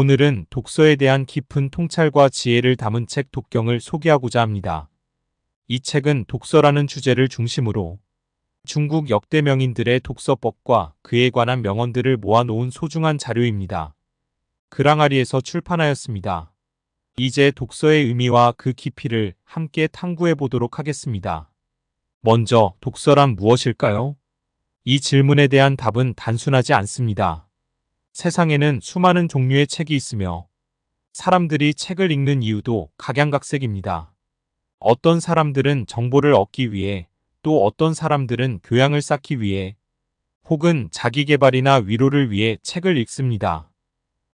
오늘은 독서에 대한 깊은 통찰과 지혜를 담은 책 독경을 소개하고자 합니다. 이 책은 독서라는 주제를 중심으로 중국 역대 명인들의 독서법과 그에 관한 명언들을 모아놓은 소중한 자료입니다. 그랑아리에서 출판하였습니다. 이제 독서의 의미와 그 깊이를 함께 탐구해 보도록 하겠습니다. 먼저 독서란 무엇일까요? 이 질문에 대한 답은 단순하지 않습니다. 세상에는 수많은 종류의 책이 있으며 사람들이 책을 읽는 이유도 각양각색입니다. 어떤 사람들은 정보를 얻기 위해, 또 어떤 사람들은 교양을 쌓기 위해, 혹은 자기 개발이나 위로를 위해 책을 읽습니다.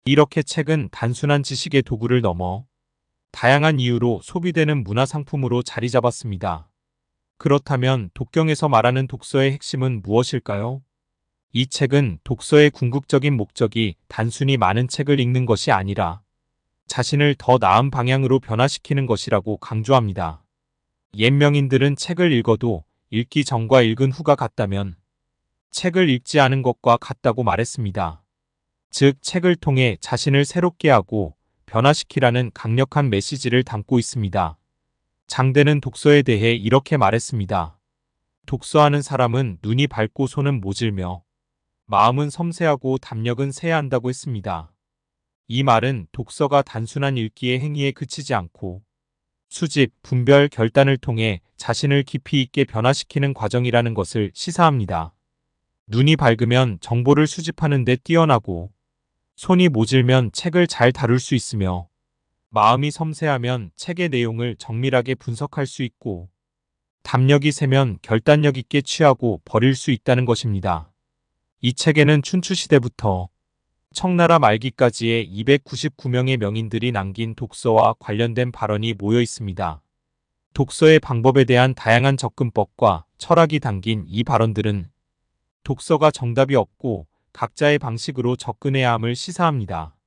이렇게 책은 단순한 지식의 도구를 넘어 다양한 이유로 소비되는 문화상품으로 자리 잡았습니다. 그렇다면 독경에서 말하는 독서의 핵심은 무엇일까요? 이 책은 독서의 궁극적인 목적이 단순히 많은 책을 읽는 것이 아니라 자신을 더 나은 방향으로 변화시키는 것이라고 강조합니다. 옛 명인들은 책을 읽어도 읽기 전과 읽은 후가 같다면 책을 읽지 않은 것과 같다고 말했습니다. 즉, 책을 통해 자신을 새롭게 하고 변화시키라는 강력한 메시지를 담고 있습니다. 장대는 독서에 대해 이렇게 말했습니다. 독서하는 사람은 눈이 밝고 손은 모질며 마음은 섬세하고 담력은 세야한다고 했습니다. 이 말은 독서가 단순한 읽기의 행위에 그치지 않고 수집, 분별, 결단을 통해 자신을 깊이 있게 변화시키는 과정이라는 것을 시사합니다. 눈이 밝으면 정보를 수집하는 데 뛰어나고, 손이 모질면 책을 잘 다룰 수 있으며, 마음이 섬세하면 책의 내용을 정밀하게 분석할 수 있고, 담력이 세면 결단력 있게 취하고 버릴 수 있다는 것입니다. 이 책에는 춘추시대부터 청나라 말기까지의 299명의 명인들이 남긴 독서와 관련된 발언이 모여 있습니다. 독서의 방법에 대한 다양한 접근법과 철학이 담긴 이 발언들은 독서가 정답이 없고 각자의 방식으로 접근해야 함을 시사합니다.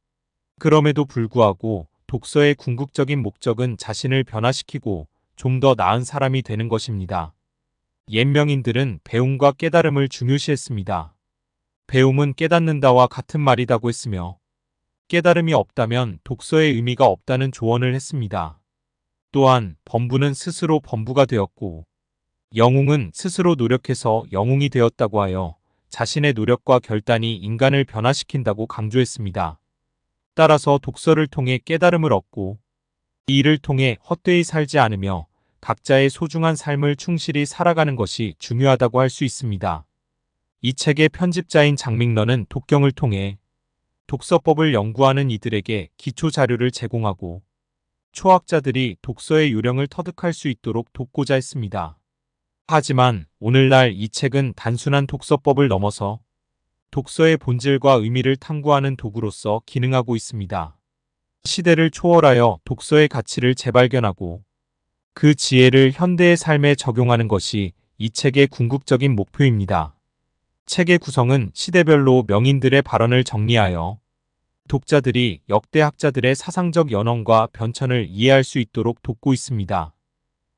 그럼에도 불구하고 독서의 궁극적인 목적은 자신을 변화시키고 좀 더 나은 사람이 되는 것입니다. 옛 명인들은 배움과 깨달음을 중요시했습니다. 배움은 깨닫는다와 같은 말이라고 했으며, 깨달음이 없다면 독서의 의미가 없다는 조언을 했습니다. 또한 범부는 스스로 범부가 되었고, 영웅은 스스로 노력해서 영웅이 되었다고 하여 자신의 노력과 결단이 인간을 변화시킨다고 강조했습니다. 따라서 독서를 통해 깨달음을 얻고, 이 일을 통해 헛되이 살지 않으며 각자의 소중한 삶을 충실히 살아가는 것이 중요하다고 할 수 있습니다. 이 책의 편집자인 장믹런은 독경을 통해 독서법을 연구하는 이들에게 기초 자료를 제공하고 초학자들이 독서의 요령을 터득할 수 있도록 돕고자 했습니다. 하지만 오늘날 이 책은 단순한 독서법을 넘어서 독서의 본질과 의미를 탐구하는 도구로서 기능하고 있습니다. 시대를 초월하여 독서의 가치를 재발견하고 그 지혜를 현대의 삶에 적용하는 것이 이 책의 궁극적인 목표입니다. 책의 구성은 시대별로 명인들의 발언을 정리하여 독자들이 역대 학자들의 사상적 연원과 변천을 이해할 수 있도록 돕고 있습니다.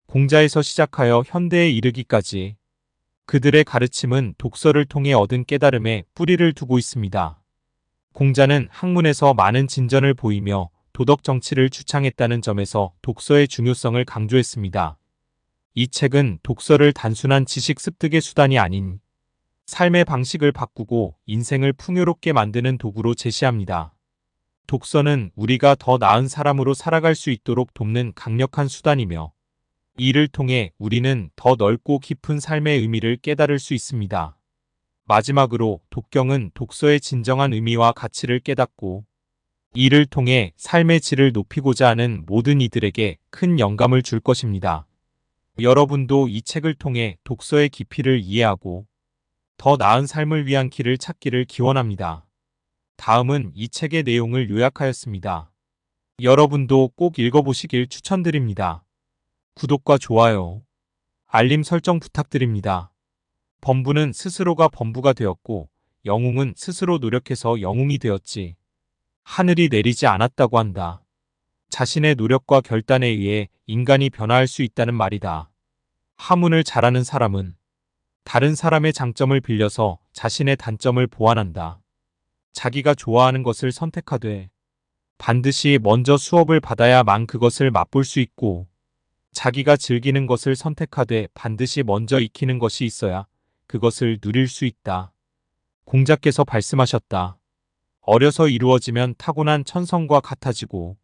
공자에서 시작하여 현대에 이르기까지 그들의 가르침은 독서를 통해 얻은 깨달음에 뿌리를 두고 있습니다. 공자는 학문에서 많은 진전을 보이며 도덕 정치를 주창했다는 점에서 독서의 중요성을 강조했습니다. 이 책은 독서를 단순한 지식 습득의 수단이 아닌 삶의 방식을 바꾸고 인생을 풍요롭게 만드는 도구로 제시합니다. 독서는 우리가 더 나은 사람으로 살아갈 수 있도록 돕는 강력한 수단이며, 이를 통해 우리는 더 넓고 깊은 삶의 의미를 깨달을 수 있습니다. 마지막으로 독경은 독서의 진정한 의미와 가치를 깨닫고 이를 통해 삶의 질을 높이고자 하는 모든 이들에게 큰 영감을 줄 것입니다. 여러분도 이 책을 통해 독서의 깊이를 이해하고 더 나은 삶을 위한 길을 찾기를 기원합니다. 다음은 이 책의 내용을 요약하였습니다. 여러분도 꼭 읽어보시길 추천드립니다. 구독과 좋아요, 알림 설정 부탁드립니다. 범부는 스스로가 범부가 되었고 영웅은 스스로 노력해서 영웅이 되었지. 하늘이 내리지 않았다고 한다. 자신의 노력과 결단에 의해 인간이 변화할 수 있다는 말이다. 하문을 잘하는 사람은 다른 사람의 장점을 빌려서 자신의 단점을 보완한다. 자기가 좋아하는 것을 선택하되 반드시 먼저 수업을 받아야만 그것을 맛볼 수 있고 자기가 즐기는 것을 선택하되 반드시 먼저 익히는 것이 있어야 그것을 누릴 수 있다. 공자께서 말씀하셨다. 어려서 이루어지면 타고난 천성과 같아지고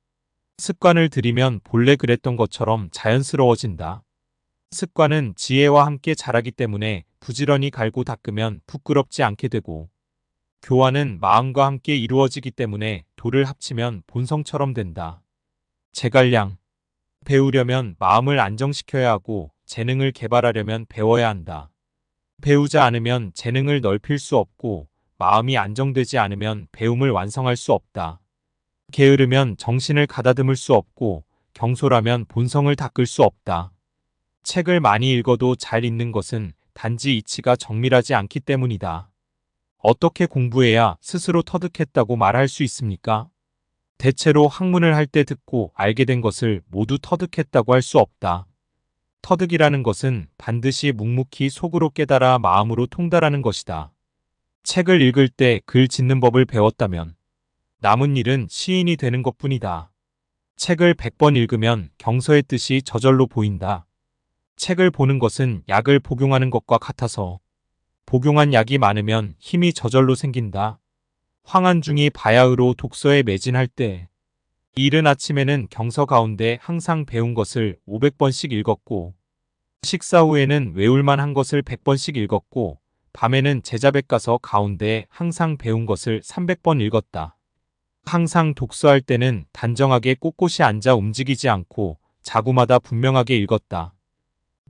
습관을 들이면 본래 그랬던 것처럼 자연스러워진다. 습관은 지혜와 함께 자라기 때문에 부지런히 갈고 닦으면 부끄럽지 않게 되고 교환은 마음과 함께 이루어지기 때문에 도를 합치면 본성처럼 된다. 제갈량 배우려면 마음을 안정시켜야 하고 재능을 개발하려면 배워야 한다. 배우지 않으면 재능을 넓힐 수 없고 마음이 안정되지 않으면 배움을 완성할 수 없다. 게으르면 정신을 가다듬을 수 없고 경솔하면 본성을 닦을 수 없다. 책을 많이 읽어도 잘 읽는 것은 단지 이치가 정밀하지 않기 때문이다. 어떻게 공부해야 스스로 터득했다고 말할 수 있습니까? 대체로 학문을 할 때 듣고 알게 된 것을 모두 터득했다고 할 수 없다. 터득이라는 것은 반드시 묵묵히 속으로 깨달아 마음으로 통달하는 것이다. 책을 읽을 때 글 짓는 법을 배웠다면 남은 일은 시인이 되는 것뿐이다. 책을 100번 읽으면 경서의 뜻이 저절로 보인다. 책을 보는 것은 약을 복용하는 것과 같아서 복용한 약이 많으면 힘이 저절로 생긴다. 황한중이 바야흐로 독서에 매진할 때 이른 아침에는 경서 가운데 항상 배운 것을 500번씩 읽었고 식사 후에는 외울만 한 것을 100번씩 읽었고 밤에는 제자백 가서 가운데 항상 배운 것을 300번 읽었다. 항상 독서할 때는 단정하게 꼿꼿이 앉아 움직이지 않고 자구마다 분명하게 읽었다.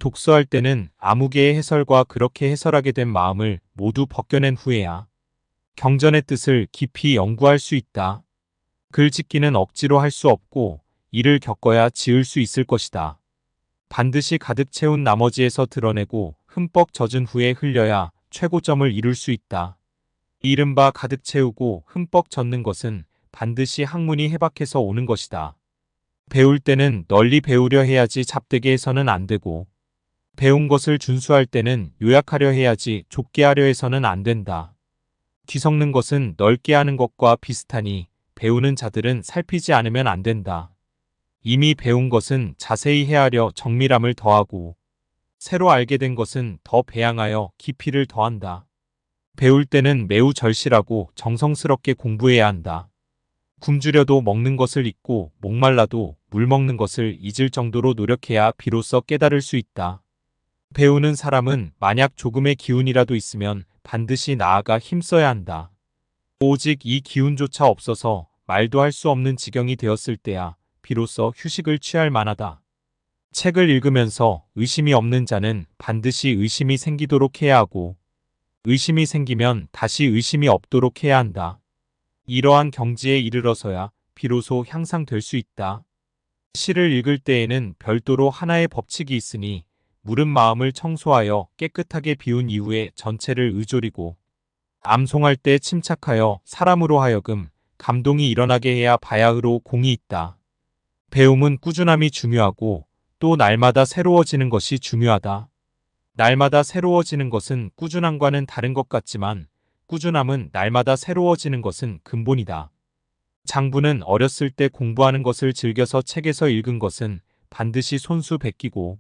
독서할 때는 아무 개의 해설과 그렇게 해설하게 된 마음을 모두 벗겨낸 후에야 경전의 뜻을 깊이 연구할 수 있다. 글 짓기는 억지로 할 수 없고 이를 겪어야 지을 수 있을 것이다. 반드시 가득 채운 나머지에서 드러내고 흠뻑 젖은 후에 흘려야 최고점을 이룰 수 있다. 이른바 가득 채우고 흠뻑 젖는 것은 반드시 학문이 해박해서 오는 것이다. 배울 때는 널리 배우려 해야지 잡되게 해서는 안 되고 배운 것을 준수할 때는 요약하려 해야지 좁게 하려 해서는 안 된다. 뒤섞는 것은 넓게 하는 것과 비슷하니 배우는 자들은 살피지 않으면 안 된다. 이미 배운 것은 자세히 헤아려 정밀함을 더하고 새로 알게 된 것은 더 배양하여 깊이를 더한다. 배울 때는 매우 절실하고 정성스럽게 공부해야 한다. 굶주려도 먹는 것을 잊고 목말라도 물 먹는 것을 잊을 정도로 노력해야 비로소 깨달을 수 있다. 배우는 사람은 만약 조금의 기운이라도 있으면 반드시 나아가 힘써야 한다. 오직 이 기운조차 없어서 말도 할 수 없는 지경이 되었을 때야 비로소 휴식을 취할 만하다. 책을 읽으면서 의심이 없는 자는 반드시 의심이 생기도록 해야 하고 의심이 생기면 다시 의심이 없도록 해야 한다. 이러한 경지에 이르러서야 비로소 향상될 수 있다. 시를 읽을 때에는 별도로 하나의 법칙이 있으니 물은 마음을 청소하여 깨끗하게 비운 이후에 전체를 의조리고 암송할 때 침착하여 사람으로 하여금 감동이 일어나게 해야 바야흐로 공이 있다. 배움은 꾸준함이 중요하고 또 날마다 새로워지는 것이 중요하다. 날마다 새로워지는 것은 꾸준함과는 다른 것 같지만 꾸준함은 날마다 새로워지는 것은 근본이다. 장부는 어렸을 때 공부하는 것을 즐겨서 책에서 읽은 것은 반드시 손수 베끼고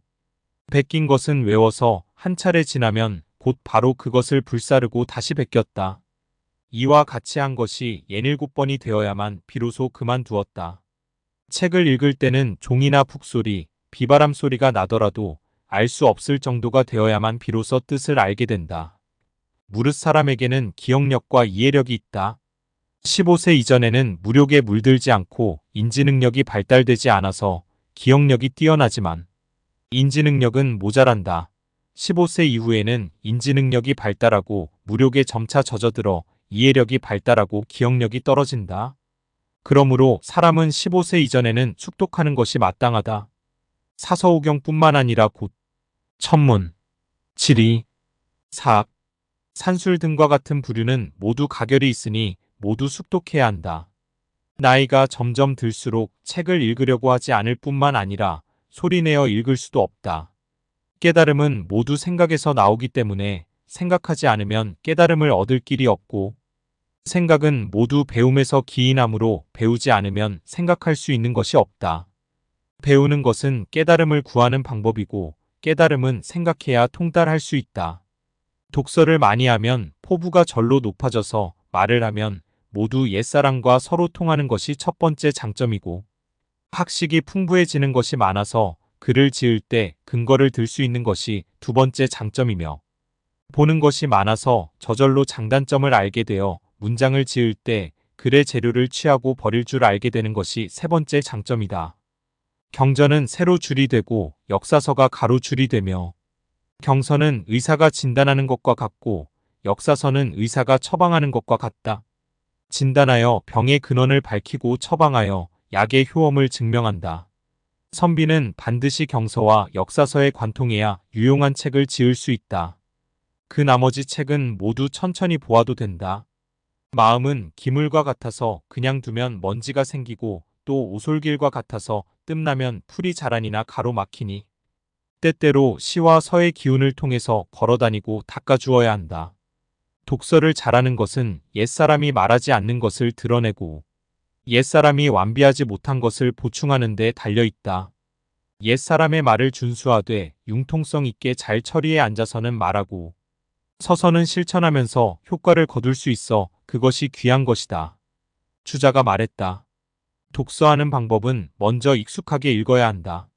베낀 것은 외워서 한 차례 지나면 곧 바로 그것을 불사르고 다시 베꼈다. 이와 같이 한 것이 67번이 되어야만 비로소 그만두었다. 책을 읽을 때는 종이나 북소리, 비바람 소리가 나더라도 알 수 없을 정도가 되어야만 비로소 뜻을 알게 된다. 무릇 사람에게는 기억력과 이해력이 있다. 15세 이전에는 무력에 물들지 않고 인지능력이 발달되지 않아서 기억력이 뛰어나지만 인지능력은 모자란다. 15세 이후에는 인지능력이 발달하고 무력에 점차 젖어들어 이해력이 발달하고 기억력이 떨어진다. 그러므로 사람은 15세 이전에는 숙독하는 것이 마땅하다. 사서오경뿐만 아니라 곧 천문, 지리, 사학, 산술 등과 같은 부류는 모두 가결이 있으니 모두 숙독해야 한다. 나이가 점점 들수록 책을 읽으려고 하지 않을 뿐만 아니라 소리내어 읽을 수도 없다. 깨달음은 모두 생각에서 나오기 때문에 생각하지 않으면 깨달음을 얻을 길이 없고 생각은 모두 배움에서 기인하므로 배우지 않으면 생각할 수 있는 것이 없다. 배우는 것은 깨달음을 구하는 방법이고 깨달음은 생각해야 통달할 수 있다. 독서를 많이 하면 포부가 절로 높아져서 말을 하면 모두 옛사람과 서로 통하는 것이 첫 번째 장점이고 학식이 풍부해지는 것이 많아서 글을 지을 때 근거를 들 수 있는 것이 두 번째 장점이며 보는 것이 많아서 저절로 장단점을 알게 되어 문장을 지을 때 글의 재료를 취하고 버릴 줄 알게 되는 것이 세 번째 장점이다. 경전은 세로 줄이 되고 역사서가 가로 줄이 되며 경서는 의사가 진단하는 것과 같고 역사서는 의사가 처방하는 것과 같다. 진단하여 병의 근원을 밝히고 처방하여 약의 효험을 증명한다. 선비는 반드시 경서와 역사서에 관통해야 유용한 책을 지을 수 있다. 그 나머지 책은 모두 천천히 보아도 된다. 마음은 기물과 같아서 그냥 두면 먼지가 생기고 또 오솔길과 같아서 뜸나면 풀이 자라니나 가로막히니 때때로 시와 서의 기운을 통해서 걸어다니고 닦아주어야 한다. 독서를 잘하는 것은 옛사람이 말하지 않는 것을 드러내고 옛사람이 완비하지 못한 것을 보충하는 데 달려있다. 옛사람의 말을 준수하되 융통성 있게 잘 처리해 앉아서는 말하고 서서는 실천하면서 효과를 거둘 수 있어 그것이 귀한 것이다. 주자가 말했다. 독서하는 방법은 먼저 익숙하게 읽어야 한다.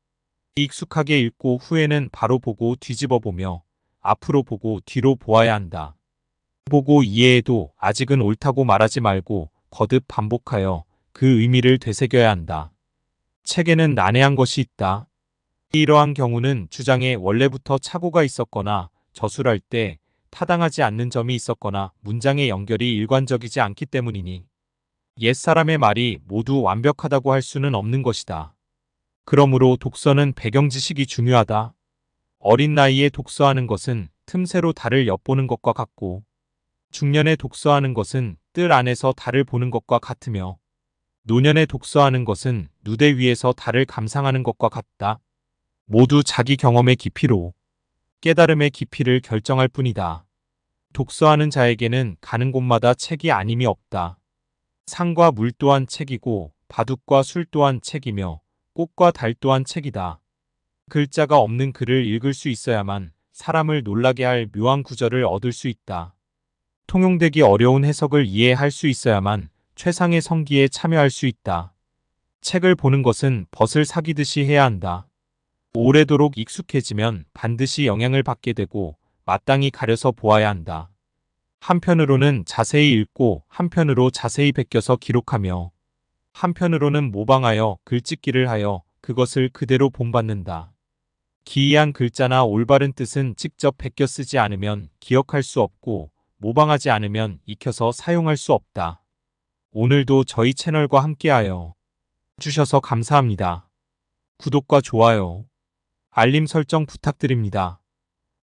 익숙하게 읽고 후에는 바로 보고 뒤집어 보며 앞으로 보고 뒤로 보아야 한다. 보고 이해해도 아직은 옳다고 말하지 말고 거듭 반복하여 그 의미를 되새겨야 한다. 책에는 난해한 것이 있다. 이러한 경우는 주장에 원래부터 착오가 있었거나 저술할 때 타당하지 않는 점이 있었거나 문장의 연결이 일관적이지 않기 때문이니 옛사람의 말이 모두 완벽하다고 할 수는 없는 것이다. 그러므로 독서는 배경 지식이 중요하다. 어린 나이에 독서하는 것은 틈새로 달을 엿보는 것과 같고 중년에 독서하는 것은 뜰 안에서 달을 보는 것과 같으며 노년에 독서하는 것은 누대 위에서 달을 감상하는 것과 같다. 모두 자기 경험의 깊이로 깨달음의 깊이를 결정할 뿐이다. 독서하는 자에게는 가는 곳마다 책이 아님이 없다. 상과 물 또한 책이고 바둑과 술 또한 책이며 꽃과 달 또한 책이다. 글자가 없는 글을 읽을 수 있어야만 사람을 놀라게 할 묘한 구절을 얻을 수 있다. 통용되기 어려운 해석을 이해할 수 있어야만 최상의 성기에 참여할 수 있다. 책을 보는 것은 벗을 사귀듯이 해야 한다. 오래도록 익숙해지면 반드시 영향을 받게 되고 마땅히 가려서 보아야 한다. 한편으로는 자세히 읽고 한편으로 자세히 베껴서 기록하며 한편으로는 모방하여 글짓기를 하여 그것을 그대로 본받는다. 기이한 글자나 올바른 뜻은 직접 베껴 쓰지 않으면 기억할 수 없고 모방하지 않으면 익혀서 사용할 수 없다. 오늘도 저희 채널과 함께하여 주셔서 감사합니다. 구독과 좋아요, 알림 설정 부탁드립니다.